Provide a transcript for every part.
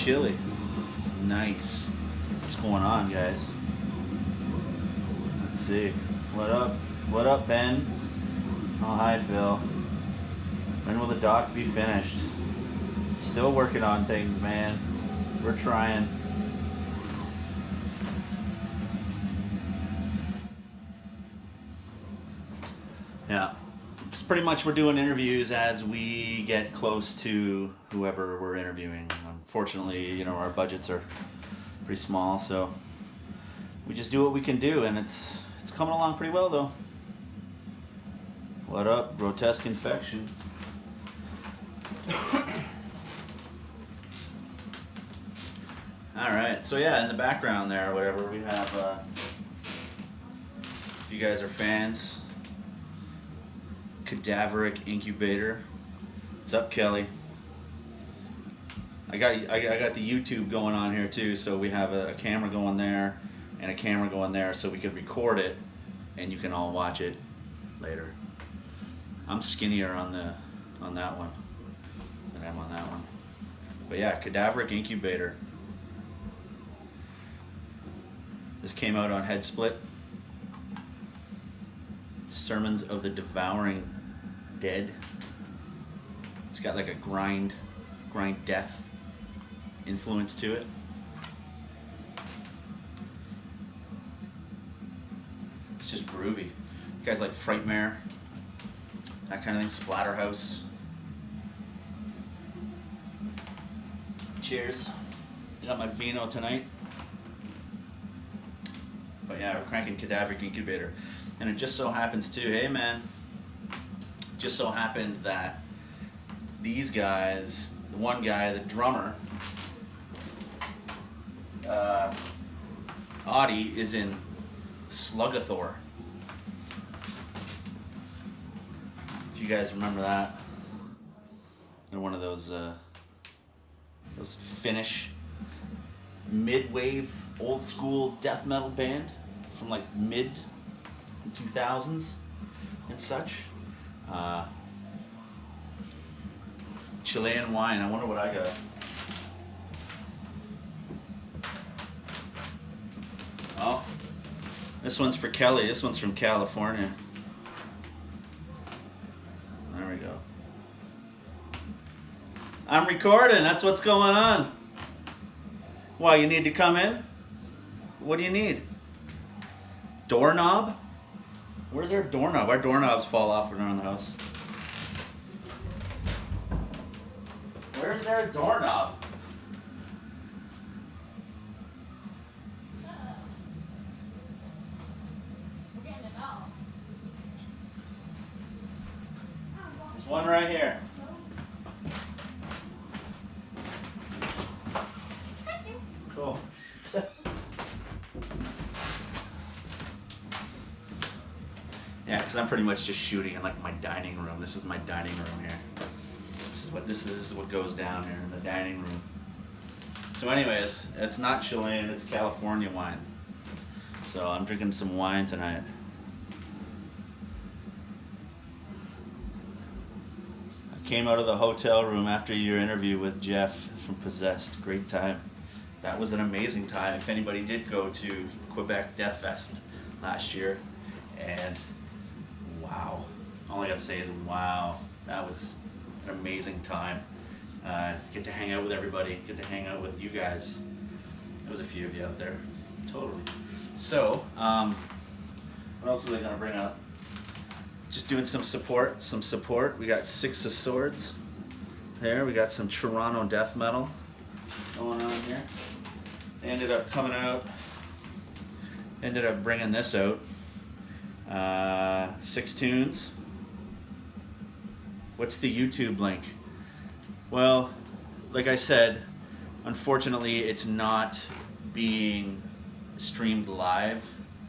chili. Nice. What's going on, guys? Let's see. What up? What up, Ben? Oh, hi, Phil. When will the doc be finished? Still working on things, man. We're trying. Yeah. It's pretty much we're doing interviews as we get close to whoever we're interviewing. Unfortunately, you know, our budgets are pretty small, so we just do what we can do, and it's coming along pretty well, though. What up, grotesque infection? All right, so yeah, in the background there, or whatever, we have. If you guys are fans. Cadaveric Incubator. What's up, Kelly? I got the YouTube going on here too, so we have a camera going there and a camera going there, so we could record it and you can all watch it later. I'm skinnier on that one than I'm on that one. But yeah, Cadaveric Incubator. This came out on Head Split. Sermons of the Devouring Dead. It's got like a grind death influence to it. It's just groovy. You guys like Frightmare, that kind of thing, Splatterhouse. Cheers. I got my vino tonight. But yeah, we're cranking Cadaveric Incubator. And it just so happens too, hey man, just so happens that these guys, the one guy, the drummer, Audie, is in Slugathor. If you guys remember that. They're one of those Finnish mid-wave old school death metal band from like mid 2000s and such. Chilean wine. I wonder what I got. Oh, this one's for Kelly. This one's from California. There we go. I'm recording. That's what's going on. Why, you need to come in? What do you need? Doorknob? Where's our doorknob? Our doorknobs fall off when they're in the house. Where's their doorknob? There's one right here. Cool. Yeah, because I'm pretty much just shooting in like my dining room. This is my dining room here. This is what goes down here in the dining room. So anyways, it's not Chilean, it's California wine. So I'm drinking some wine tonight. I came out of the hotel room after your interview with Jeff from Possessed. Great time. That was an amazing time. If anybody did go to Quebec Death Fest last year, and wow, all I gotta say is wow, that was an amazing time. Get to hang out with everybody, get to hang out with you guys. There was a few of you out there, totally. So, what else are they gonna bring up? Just doing some support. We got Six of Swords there. We got some Toronto death metal going on here. They ended up coming out, ended up bringing this out. 6 tunes. What's the YouTube link? Well, like I said, unfortunately it's not being streamed live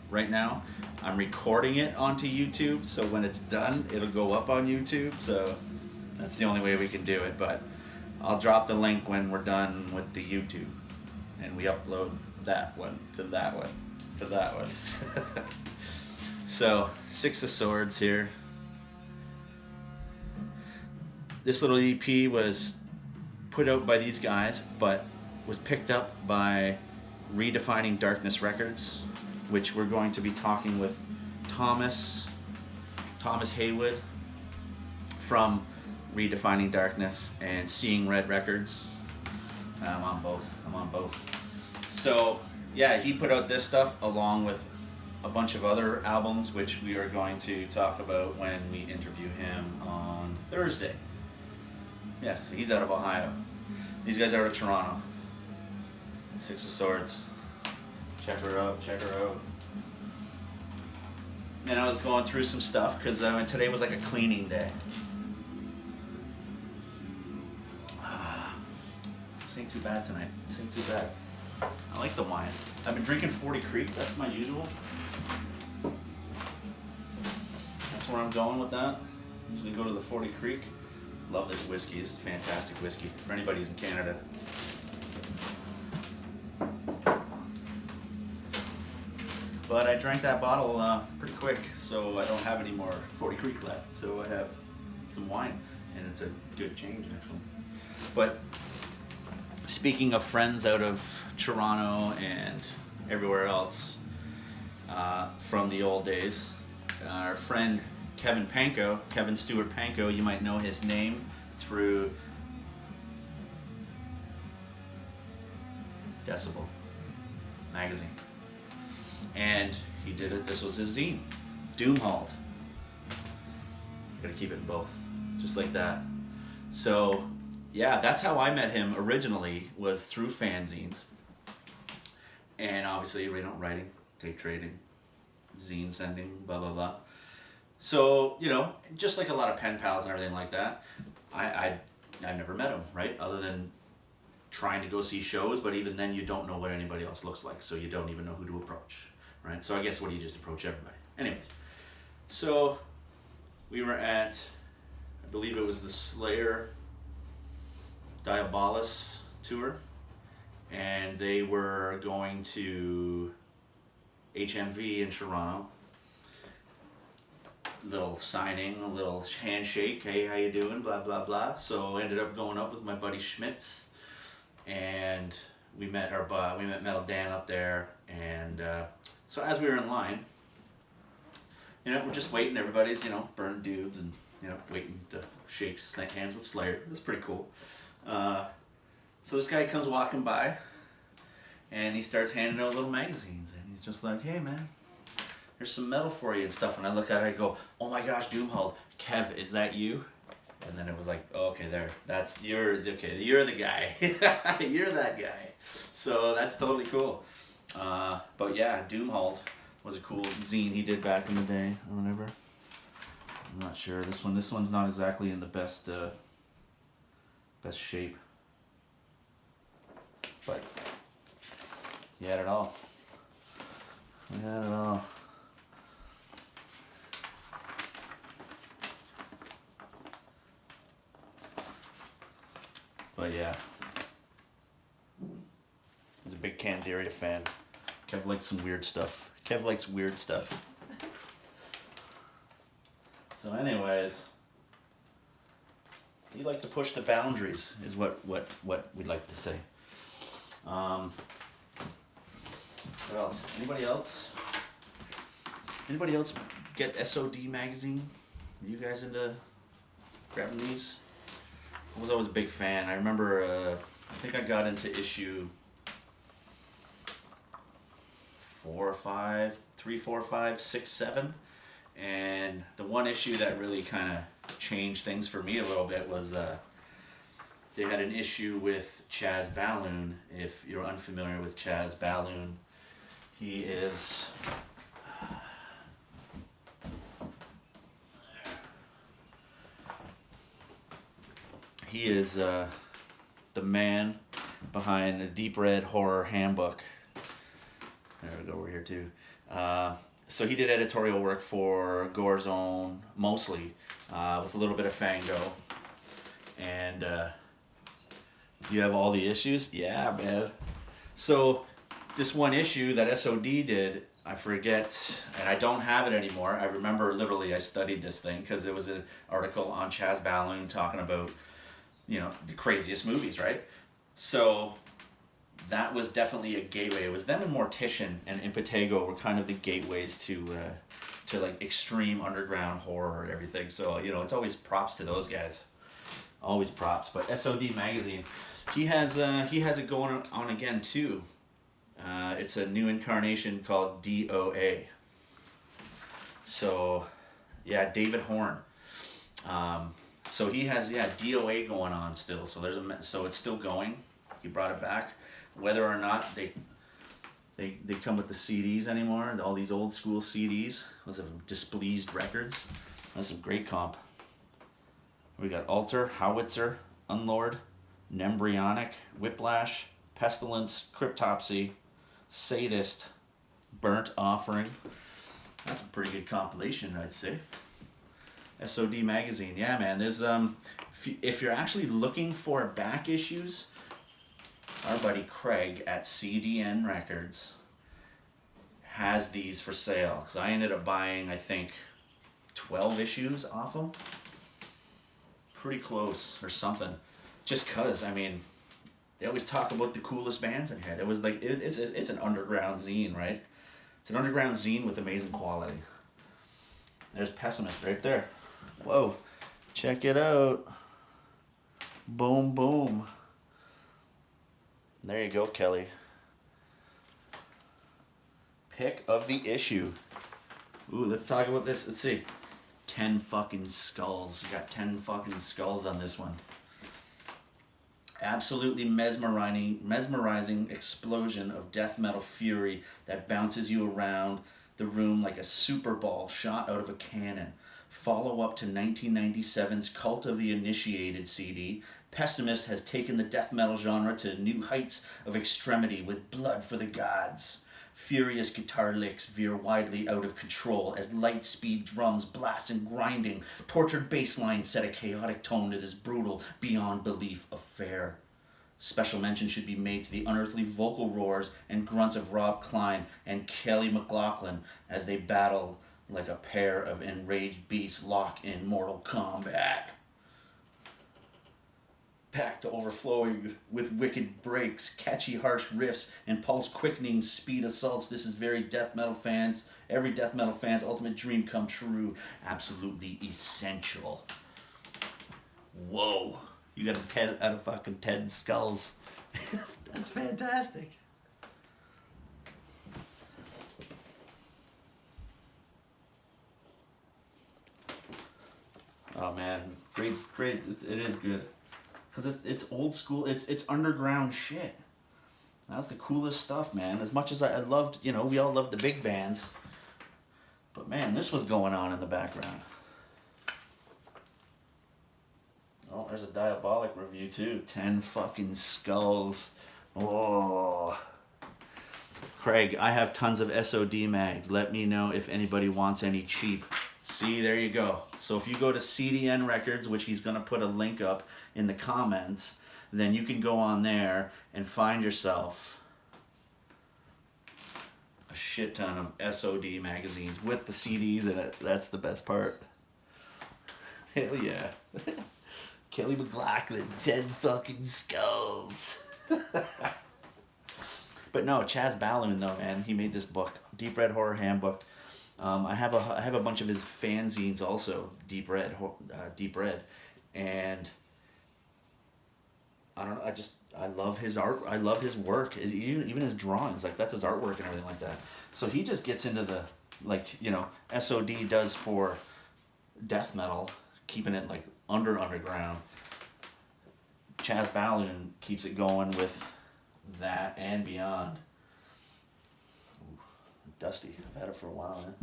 right now. I'm recording it onto YouTube, so when it's done, it'll go up on YouTube, so that's the only way we can do it, but I'll drop the link when we're done with the YouTube, and we upload that one to that one to that one. So, Six of Swords here. This little EP was put out by these guys, but was picked up by Redefining Darkness Records, which we're going to be talking with Thomas Haywood from Redefining Darkness and Seeing Red Records. I'm on both. So yeah, he put out this stuff along with a bunch of other albums, which we are going to talk about when we interview him on Thursday. Yes, he's out of Ohio. These guys are out of Toronto. Six of Swords. Check her out. And I was going through some stuff because today was like a cleaning day. This ain't too bad tonight. This ain't too bad. I like the wine. I've been drinking 40 Creek. That's my usual. That's where I'm going with that. Usually go to the 40 Creek. Love this whiskey. This is fantastic whiskey for anybody who's in Canada. But I drank that bottle pretty quick, so I don't have any more 40 Creek left. So I have some wine, and it's a good change actually. But speaking of friends out of Toronto and everywhere else from the old days, our friend Kevin Stewart Panko, you might know his name through Decibel magazine. And he did it, this was his zine, Doomhauled. Gotta keep it in both, just like that. So yeah, that's how I met him originally, was through fanzines. And obviously, writing, tape trading, zine sending, blah, blah, blah. So, just like a lot of pen pals and everything like that, I've never met him, right? Other than trying to go see shows, but even then you don't know what anybody else looks like, so you don't even know who to approach, right? So I guess what do you just approach everybody? Anyways, so we were at, I believe it was the Slayer Diabolus tour, and they were going to HMV in Toronto. Little signing, a little handshake, hey, how you doing, blah, blah, blah. So ended up going up with my buddy Schmitz, and we met Metal Dan up there, and so as we were in line, we're just waiting, everybody's, burned dudes, and, waiting to shake hands with Slayer. It was pretty cool. So this guy comes walking by, and he starts handing out little magazines, and he's just like, hey man, here's some metal for you and stuff. And I look at it, I go, oh my gosh, Doomhauled, Kev, is that you? And then it was like, oh, okay, you're the guy. You're that guy. So that's totally cool. But yeah, Doomhauled was a cool zine he did back in the day or whatever. I'm not sure. This one's not exactly in the best shape. But he had it all. We had it all. But yeah, he's a big Candiria fan. Kev likes some weird stuff. Kev likes weird stuff. So anyways, you like to push the boundaries is what we'd like to say. What else? Anybody else? Anybody else get SOD magazine? Are you guys into grabbing these? I was always a big fan. I remember, I think I got into issue 4 or 5, 3, 4, 5, 6, 7. And the one issue that really kind of changed things for me a little bit was they had an issue with Chaz Balloon. If you're unfamiliar with Chaz Balloon, he is the man behind the Deep Red Horror Handbook. There we go, we're here too. So he did editorial work for Gore Zone, mostly, with a little bit of Fango. And you have all the issues? Yeah, man. So this one issue that SOD did, I forget, and I don't have it anymore. I remember literally I studied this thing because there was an article on Chaz Balloon talking about, the craziest movies, right? So that was definitely a gateway. It was them and Mortician and Impetigo were kind of the gateways to like extreme underground horror and everything. So it's always props to those guys, always props. But SOD magazine, he has it going on again too. It's a new incarnation called DOA. So yeah, David Horn. So he has DOA going on still. So so it's still going. He brought it back. Whether or not they come with the CDs anymore, all these old school CDs, those have Displeased Records. That's some great comp. We got Altar, Howitzer, Unlord, Nembrionic, Whiplash, Pestilence, Cryptopsy, Sadist, Burnt Offering. That's a pretty good compilation, I'd say. SOD magazine, yeah, man. There's if you're actually looking for back issues, our buddy Craig at CDN Records has these for sale. Because I ended up buying, I think, 12 issues off them. Pretty close or something. Just because, I mean, they always talk about the coolest bands in here. It was like, it's an underground zine, right? It's an underground zine with amazing quality. There's Pessimist right there. Whoa, check it out. Boom, boom. There you go, Kelly. Pick of the issue. Ooh, let's talk about this. Let's see. 10 fucking skulls. You got 10 fucking skulls on this one. Absolutely mesmerizing explosion of death metal fury that bounces you around the room like a super ball shot out of a cannon. Follow up to 1997's Cult of the Initiated CD, Pessimist has taken the death metal genre to new heights of extremity with Blood for the Gods. Furious guitar licks veer widely out of control as light-speed drums blast and grinding. Tortured bass lines set a chaotic tone to this brutal, beyond-belief affair. Special mention should be made to the unearthly vocal roars and grunts of Rob Klein and Kelly McLaughlin as they battle like a pair of enraged beasts locked in mortal combat. Packed to overflowing with wicked breaks, catchy harsh riffs, and pulse-quickening speed assaults. This is every death metal fan's ultimate dream come true. Absolutely essential. Whoa. You got a 10 out of fucking 10 skulls. That's fantastic. Oh man, great. It is good. Because it's old school, it's underground shit. That's the coolest stuff, man. As much as I loved, we all loved the big bands. But man, this was going on in the background. Oh, there's a Diabolic review too. 10 fucking skulls. Oh. Craig, I have tons of SOD mags. Let me know if anybody wants any cheap. See, there you go. So if you go to CDN Records, which he's going to put a link up in the comments, then you can go on there and find yourself a shit ton of SOD magazines with the CDs in it. That's the best part. Hell yeah. Kelly McLaughlin, 10 fucking skulls. But no, Chaz Balloon though, man, he made this book, Deep Red Horror Handbook. I have a bunch of his fanzines also, Deep Red, and I don't know. I love his art. I love his work. Even his drawings, like that's his artwork and everything like that. So he just gets into the SOD does for death metal, keeping it like underground. Chaz Balloon keeps it going with that and beyond. Dusty. I've had it for a while, man.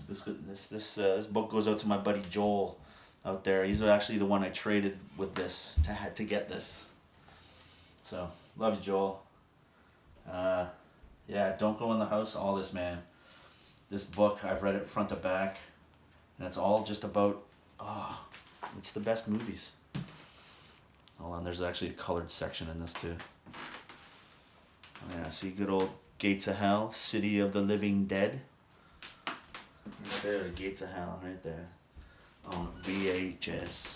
This book goes out to my buddy Joel out there. He's actually the one I traded with this to get this. So love you, Joel. Yeah, Don't Go in the House. All this, man. This book, I've read it front to back, and it's all just about. It's the best movies. Hold on, there's actually a colored section in this too. Yeah, see, good old Gates of Hell, City of the Living Dead. Right there, Gates of Hell, right there. On VHS.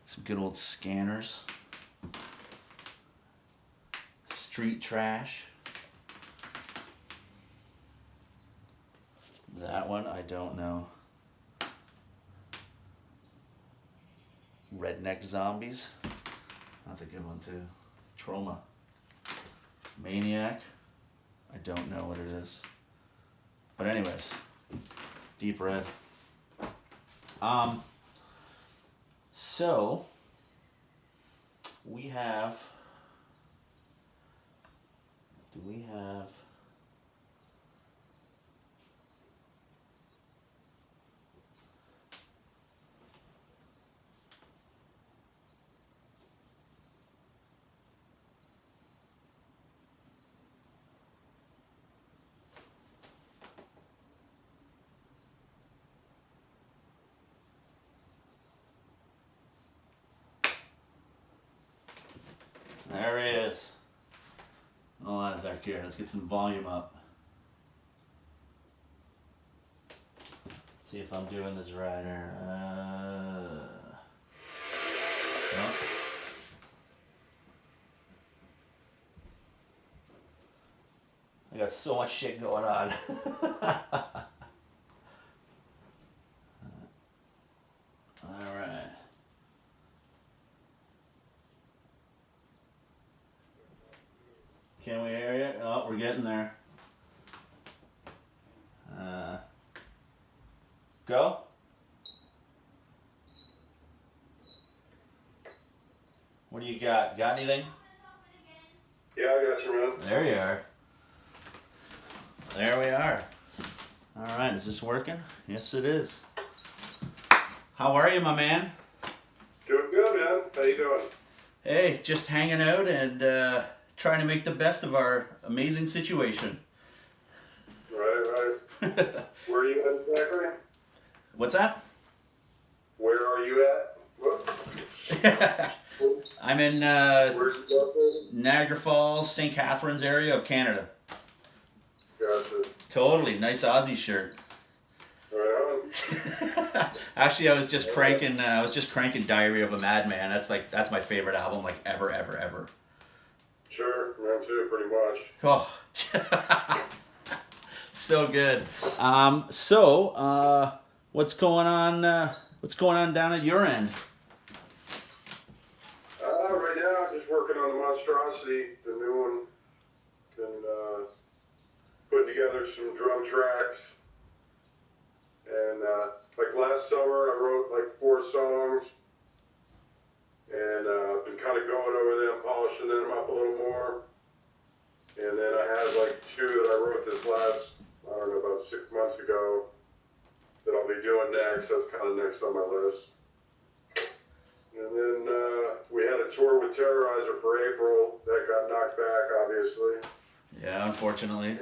Some good old scanners. Street Trash. That one I don't know. Redneck Zombies. That's a good one too. Trauma. Maniac. I don't know what it is. But anyways, Deep Red. So we have, do we have, there he is. Oh, that's back here. Let's get some volume up. See if I'm doing this right here. No. I got so much shit going on. Alright. Can we hear you? Oh, we're getting there. Go. What do you got? Got anything? Yeah, I got you, man. There you are. There we are. All right, is this working? Yes, it is. How are you, my man? Doing good, man. How you doing? Hey, just hanging out and trying to make the best of our amazing situation. Right. Where are you at exactly? What's that? Where are you at? What? I'm in Where's you located? Niagara Falls, St. Catharines area of Canada. Gotcha. Totally, nice Aussie shirt. Right on. Actually, I was just cranking Diary of a Madman. That's my favorite album, like ever. Sure, mine too, pretty much. Oh, so good. What's going on? What's going on down at your end? Right now, I'm just working on the Monstrosity, the new one. Been putting together some drum tracks. And like last summer, I wrote like 4 songs. And I've been kind of going over them, polishing them up a little more. And then I had like 2 that I wrote this last, I don't know, about 6 months ago that I'll be doing next. That's kind of next on my list. And then we had a tour with Terrorizer for April. That got knocked back, obviously. Yeah, unfortunately.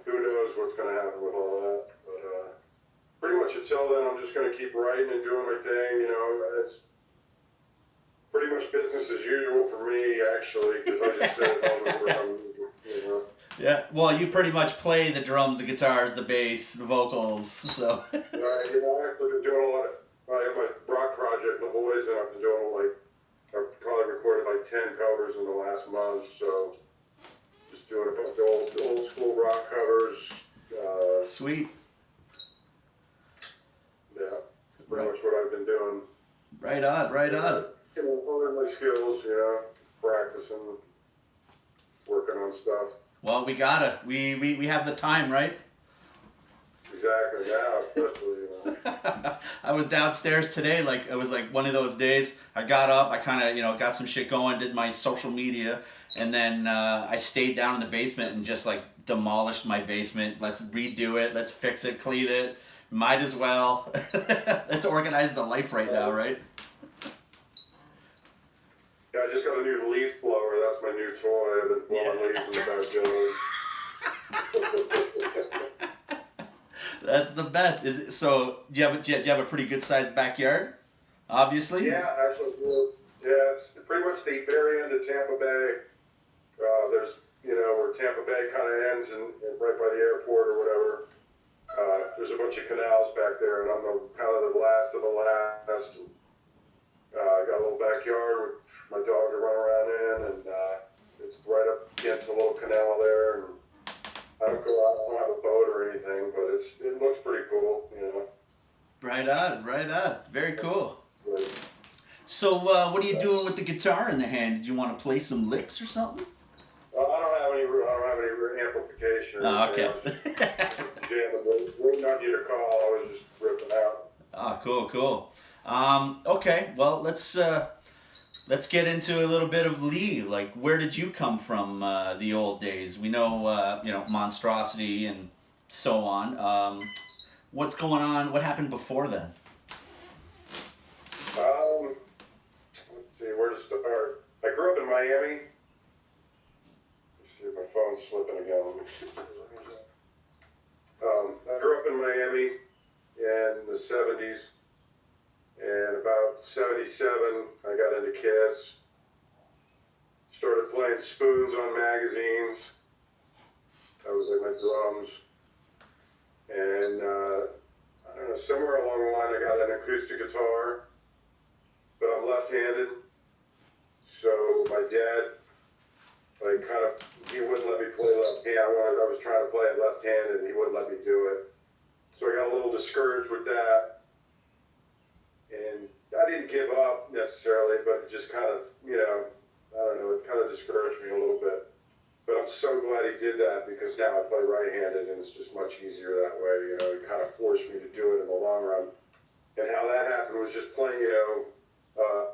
Who knows what's going to happen with all that. But pretty much until then, I'm just going to keep writing and doing my thing. You know, it's pretty much business as usual for me, actually, because I just sit at home and work on music, you know. Yeah, well, you pretty much play the drums, the guitars, the bass, the vocals, so. Right, you know, I've been doing a lot of, I have my rock project, The Boys, and I've been doing like, I've probably recorded like 10 covers in the last month, so just doing a bunch of old school rock covers. Sweet. Yeah, pretty much what I've been doing. Right on. You know, honing my skills, you know, practicing, working on stuff. Well, we have the time, right? Exactly, yeah, especially, you know. I was downstairs today, like it was like one of those days. I got up, I kind of, got some shit going, did my social media, and then I stayed down in the basement and just like demolished my basement. Let's redo it, let's fix it, clean it. Might as well. Let's organize the life right now, right? Yeah, I just got a new leaf blower. That's my new toy. I've been blowing leaves in the backyard. That's the best. Is it, so? Do you have a pretty good sized backyard? Obviously. Yeah, actually, yeah. It's pretty much the very end of Tampa Bay. There's, where Tampa Bay kind of ends and right by the airport or whatever. There's a bunch of canals back there, and I'm kind of the last of the last. Got a little backyard with my dog to run around in, and it's right up against a little canal there. And I don't don't have a boat or anything, but it looks pretty cool, you know. Right on, right on. Very cool. But, So, what are you doing with the guitar in the hand? Did you want to play some licks or something? I don't have any amplification. Or Oh, okay. I was just jamming, waiting on you to call. I was just ripping out. Ah, cool, cool. Okay, well, let's get into a little bit of Lee. Like, where did you come from the old days? We know, you know, Monstrosity and so on. What's going on? What happened before then? Let's see, where to start? I grew up in Miami. Let's see if my phone's slipping again. I grew up in Miami in the 70s, and about 77, I got into Kiss. Started playing spoons on magazines. That was like my drums. And I don't know, somewhere along the line I got an acoustic guitar, but I'm left-handed. So my dad, like, he wouldn't let me play left-handed. I was trying to play it left-handed, and he wouldn't let me do it. So I got a little discouraged with that. And I didn't give up necessarily, but it just kind of, you know, I don't know, it kind of discouraged me a little bit. But I'm so glad he did that, because now I play right-handed, and it's just much easier that way. You know, it kind of forced me to do it in the long run. And how that happened was just playing, you know,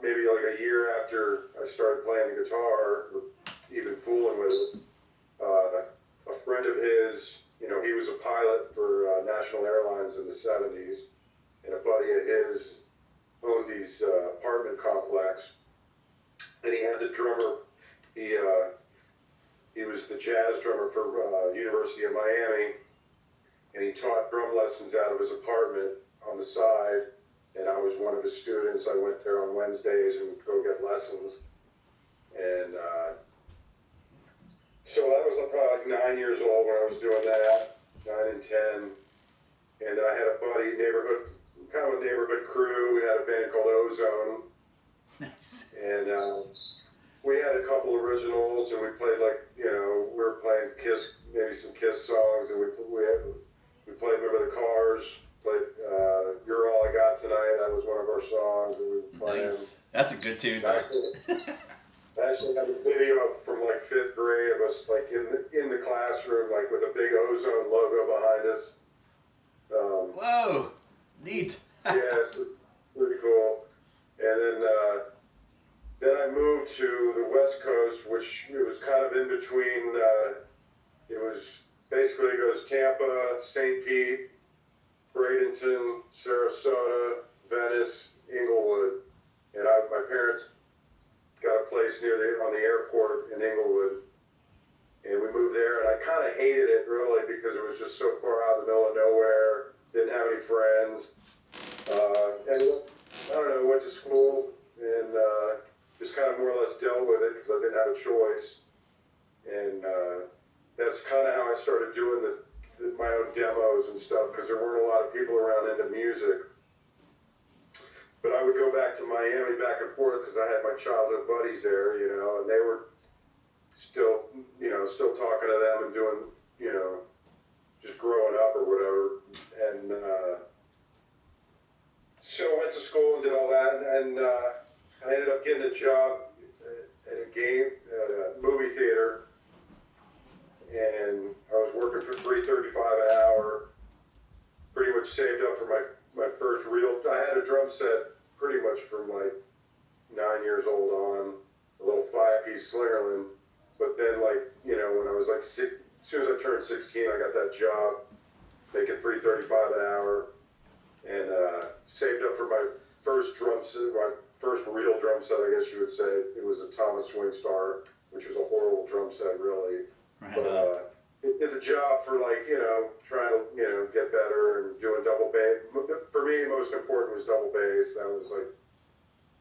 maybe like a year after I started playing the guitar, or even fooling with it. A friend of his, you know, he was a pilot for National Airlines in the 70s, and a buddy of his owned these apartment complex, and he had the drummer. He was the jazz drummer for University of Miami, and he taught drum lessons out of his apartment on the side, and I was one of his students. I went there on Wednesdays and would go get lessons, and so I was probably like 9 years old when I was doing that, 9 and 10, and then I had a buddy, kind of a neighborhood crew. We had a band called Ozone, Nice. and we had a couple originals, and we played, like, you know, we were playing Kiss, maybe some Kiss songs, and we played Remember the Cars, played You're All I Got Tonight. That was one of our songs, and we were playing. Nice. That's a good tune, though. I actually have a video from like 5th grade of us like in the classroom, like with a big Ozone logo behind us. Whoa, neat. Yeah, it's pretty cool. And then I moved to the West Coast, which it was kind of in between. It was basically, it goes Tampa, St. Pete, Bradenton, Sarasota, Venice, Inglewood, and my parents got a place on the airport in Inglewood, and we moved there, and I kind of hated it really, because it was just so far out in the middle of nowhere, didn't have any friends, and I don't know, went to school, and just kind of more or less dealt with it, because I didn't have a choice, and that's kind of how I started doing my own demos and stuff, because there weren't a lot of people around into music. But I would go back to Miami back and forth, because I had my childhood buddies there, you know, and they were still talking to them and doing, you know, just growing up or whatever. And so I went to school and did all that, and I ended up getting a job at a movie theater, and I was working for $3.35 an hour. Pretty much saved up for my first real. I had a drum set pretty much from like 9 years old on, a little 5-piece Slingerland. But then, like, you know, when I was like as soon as I turned 16, I got that job making $3.35 an hour, and saved up for my first drum set, my first real drum set, I guess you would say. It was a Thomas Wingstar, which was a horrible drum set, really. Right. But it did the job for, like, you know, trying to, you know, get better and doing double bass. For me, most important was double bass. That was like,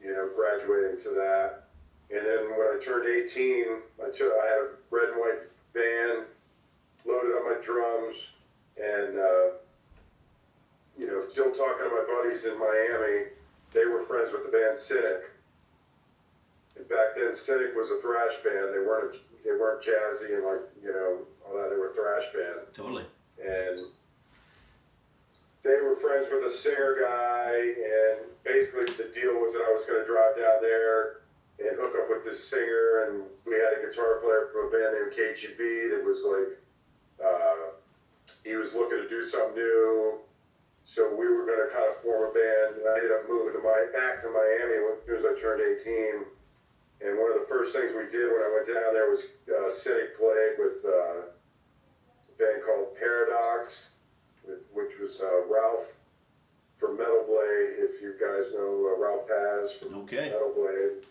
you know, graduating to that. And then when I turned 18, I had a red and white van, loaded up my drums, and, you know, still talking to my buddies in Miami. they were friends with the band Cynic. And back then, Cynic was a thrash band. They weren't jazzy and like, you know, all that. They were a thrash band. Totally. And they were friends with a singer guy, and basically the deal was that I was going to drive down there and hook up with this singer, and we had a guitar player from a band named KGB that was like, he was looking to do something new, so we were going to kind of form a band, and I ended up moving back to Miami as soon as I turned 18, and one of the first things we did when I went down there was Cynic played with a band called Paradox, which was Ralph from Metal Blade, if you guys know Ralph Paz from Okay. Metal Blade.